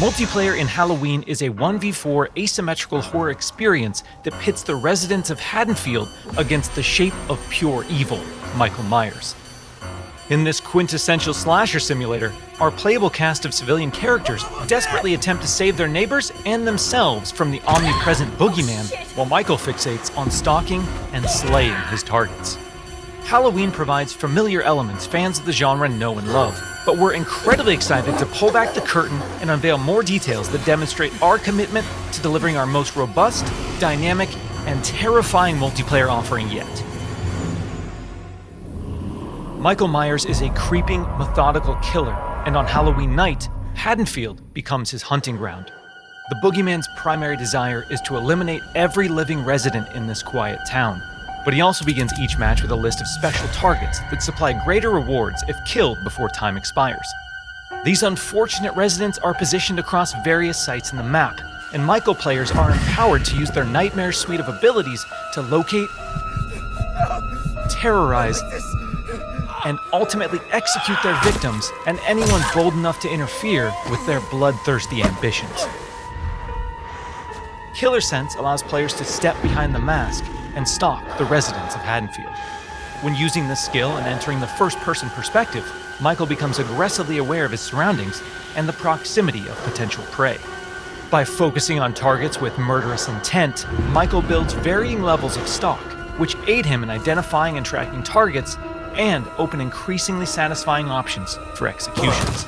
Multiplayer in Halloween is a 1v4 asymmetrical horror experience that pits the residents of Haddonfield against the shape of pure evil, Michael Myers. In this quintessential slasher simulator, our playable cast of civilian characters desperately attempt to save their neighbors and themselves from the omnipresent boogeyman, while Michael fixates on stalking and slaying his targets. Halloween provides familiar elements fans of the genre know and love, but we're incredibly excited to pull back the curtain and unveil more details that demonstrate our commitment to delivering our most robust, dynamic, and terrifying multiplayer offering yet. Michael Myers is a creeping, methodical killer, and on Halloween night, Haddonfield becomes his hunting ground. The boogeyman's primary desire is to eliminate every living resident in this quiet town, but he also begins each match with a list of special targets that supply greater rewards if killed before time expires. These unfortunate residents are positioned across various sites in the map, and Michael players are empowered to use their nightmare suite of abilities to locate, terrorize, and ultimately execute their victims and anyone bold enough to interfere with their bloodthirsty ambitions. Killer Sense allows players to step behind the mask and stalk the residents of Haddonfield. When using this skill and entering the first-person perspective, Michael becomes aggressively aware of his surroundings and the proximity of potential prey. By focusing on targets with murderous intent, Michael builds varying levels of stalk, which aid him in identifying and tracking targets and open increasingly satisfying options for executions.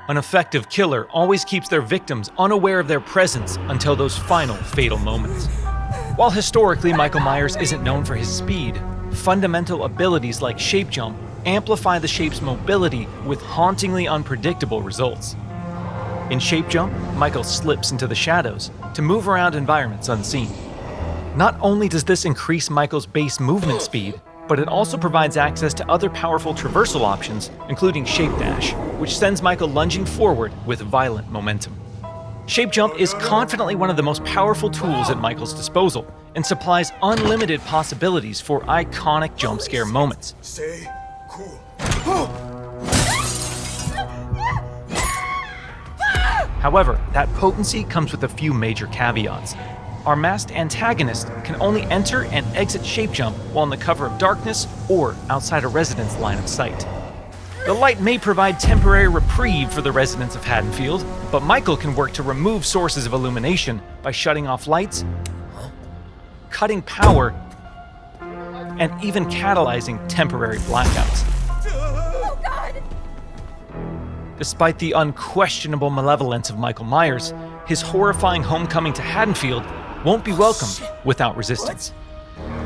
An effective killer always keeps their victims unaware of their presence until those final fatal moments. While historically Michael Myers isn't known for his speed, fundamental abilities like shape jump amplify the shape's mobility with hauntingly unpredictable results. In shape jump, Michael slips into the shadows to move around environments unseen. Not only does this increase Michael's base movement speed, but it also provides access to other powerful traversal options, including Shape Dash, which sends Michael lunging forward with violent momentum. Shape Jump is confidently one of the most powerful tools at Michael's disposal, and supplies unlimited possibilities for iconic jump scare moments. Stay cool. However, that potency comes with a few major caveats. Our masked antagonist can only enter and exit Shape Jump while in the cover of darkness or outside a resident's line of sight. The light may provide temporary reprieve for the residents of Haddonfield, but Michael can work to remove sources of illumination by shutting off lights, cutting power, and even catalyzing temporary blackouts. Oh God! Despite the unquestionable malevolence of Michael Myers, his horrifying homecoming to Haddonfield won't be welcomed without resistance.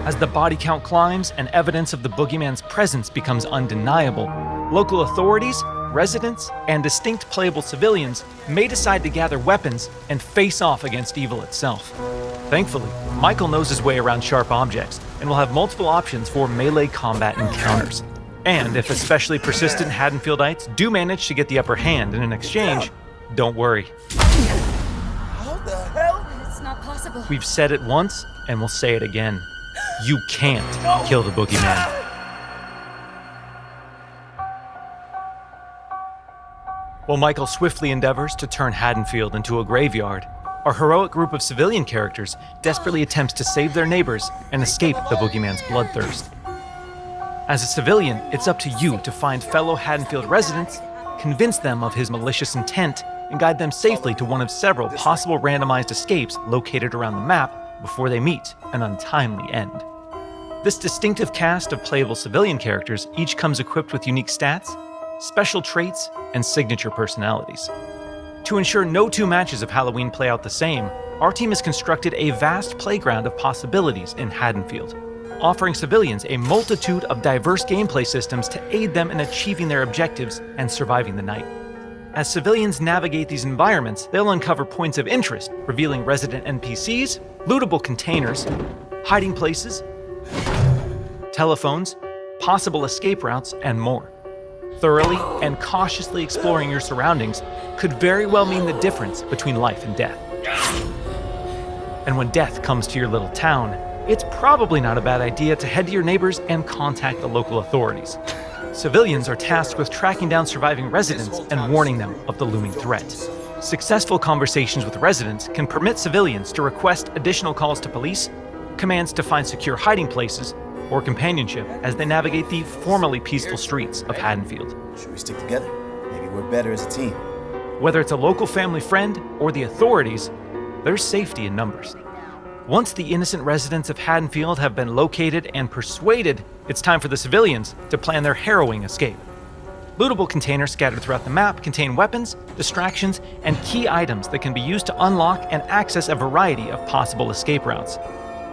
As the body count climbs and evidence of the boogeyman's presence becomes undeniable, local authorities, residents, and distinct playable civilians may decide to gather weapons and face off against evil itself. Thankfully, Michael knows his way around sharp objects and will have multiple options for melee combat encounters. And if especially persistent Haddonfieldites do manage to get the upper hand in an exchange, don't worry. How the hell? It's not possible. We've said it once, and we'll say it again. You can't kill the boogeyman. While Michael swiftly endeavors to turn Haddonfield into a graveyard, our heroic group of civilian characters desperately attempts to save their neighbors and escape the boogeyman's bloodthirst. As a civilian, it's up to you to find fellow Haddonfield residents, convince them of his malicious intent, and guide them safely to one of several possible randomized escapes located around the map before they meet an untimely end. This distinctive cast of playable civilian characters each comes equipped with unique stats, special traits, and signature personalities. To ensure no two matches of Halloween play out the same, our team has constructed a vast playground of possibilities in Haddonfield, offering civilians a multitude of diverse gameplay systems to aid them in achieving their objectives and surviving the night. As civilians navigate these environments, they'll uncover points of interest, revealing resident NPCs, lootable containers, hiding places, telephones, possible escape routes, and more. Thoroughly and cautiously exploring your surroundings could very well mean the difference between life and death. And when death comes to your little town, it's probably not a bad idea to head to your neighbors and contact the local authorities. Civilians are tasked with tracking down surviving residents and warning them of the looming threat. Successful conversations with residents can permit civilians to request additional calls to police, commands to find secure hiding places, or companionship as they navigate the formerly peaceful streets of Haddonfield. Should we stick together? Maybe we're better as a team. Whether it's a local family friend or the authorities, there's safety in numbers. Once the innocent residents of Haddonfield have been located and persuaded, it's time for the civilians to plan their harrowing escape. Lootable containers scattered throughout the map contain weapons, distractions, and key items that can be used to unlock and access a variety of possible escape routes.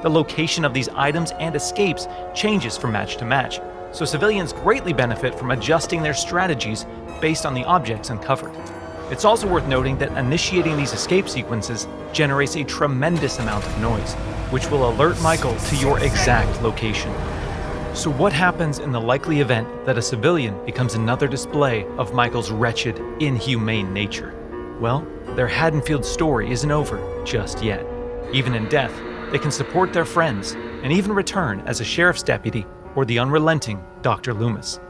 The location of these items and escapes changes from match to match, so civilians greatly benefit from adjusting their strategies based on the objects uncovered. It's also worth noting that initiating these escape sequences generates a tremendous amount of noise, which will alert Michael to your exact location. So what happens in the likely event that a civilian becomes another display of Michael's wretched, inhumane nature? Well, their Haddonfield story isn't over just yet. Even in death, they can support their friends and even return as a sheriff's deputy or the unrelenting Dr. Loomis.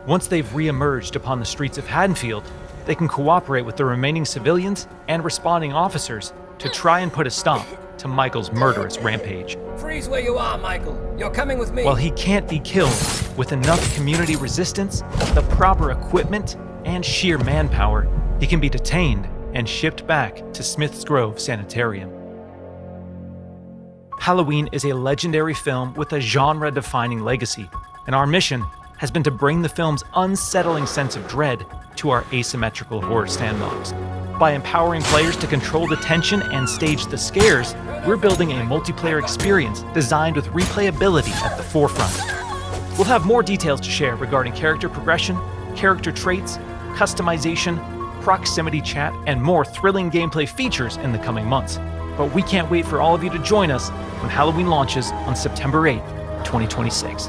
Once they've re-emerged upon the streets of Haddonfield, they can cooperate with the remaining civilians and responding officers to try and put a stop to Michael's murderous rampage. Freeze where you are, Michael. You're coming with me. While he can't be killed, with enough community resistance, the proper equipment, and sheer manpower, he can be detained and shipped back to Smith's Grove Sanitarium. Halloween is a legendary film with a genre-defining legacy, and our mission has been to bring the film's unsettling sense of dread to our asymmetrical horror sandbox. By empowering players to control the tension and stage the scares, we're building a multiplayer experience designed with replayability at the forefront. We'll have more details to share regarding character progression, character traits, customization, proximity chat, and more thrilling gameplay features in the coming months. But we can't wait for all of you to join us when Halloween launches on September 8th, 2026.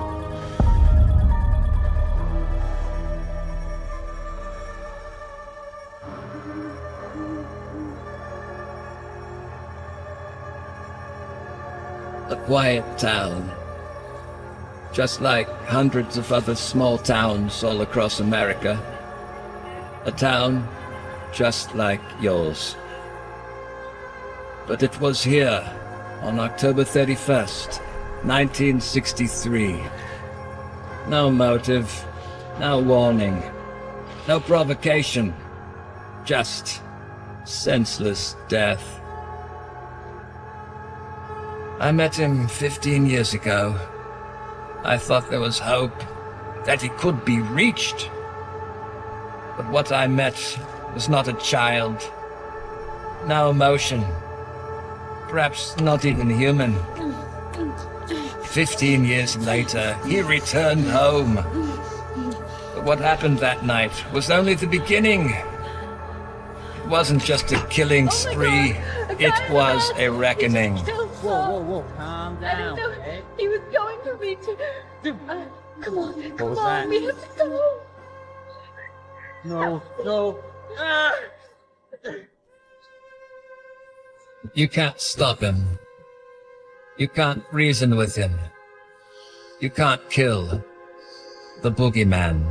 A quiet town. Just like hundreds of other small towns all across America. A town just like yours. But it was here, on October 31st, 1963. No motive, no warning, no provocation, just senseless death. I met him 15 years ago. I thought there was hope, that he could be reached. But what I met was not a child. No emotion. Perhaps not even human. 15 years later, he returned home. But what happened that night was only the beginning. It wasn't just a killing spree, it was a reckoning. Whoa, calm I didn't down. know Okay? he was going for me to. Come was on, that? we have to go. No. Ah! You can't stop him. You can't reason with him. You can't kill the boogeyman.